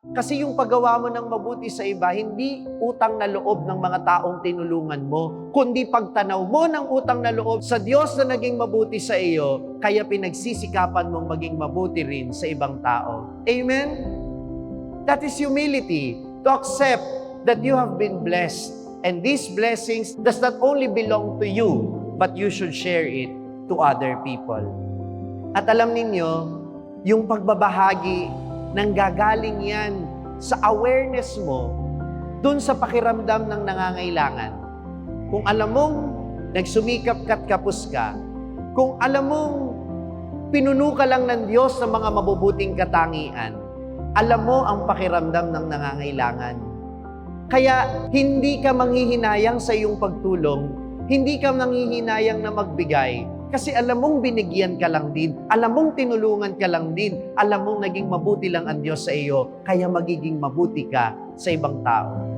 Kasi yung paggawa mo ng mabuti sa iba, hindi utang na loob ng mga taong tinulungan mo, kundi pagtanaw mo ng utang na loob sa Diyos na naging mabuti sa iyo, kaya pinagsisikapan mong maging mabuti rin sa ibang tao. Amen? That is humility, to accept that you have been blessed. And these blessings does not only belong to you, but you should share it to other people. At alam ninyo, yung pagbabahagi, nanggagaling yan sa awareness mo dun sa pakiramdam ng nangangailangan. Kung alam mong nagsumikap ka't kapos ka, kung alam mong pinuno ka lang ng Diyos ng mga mabubuting katangian, alam mo ang pakiramdam ng nangangailangan. Kaya hindi ka manghihinayang sa iyong pagtulong, hindi ka manghihinayang na magbigay, kasi alam mong binigyan ka lang din, alam mong tinulungan ka lang din, alam mong naging mabuti lang ang Diyos sa iyo, kaya magiging mabuti ka sa ibang tao.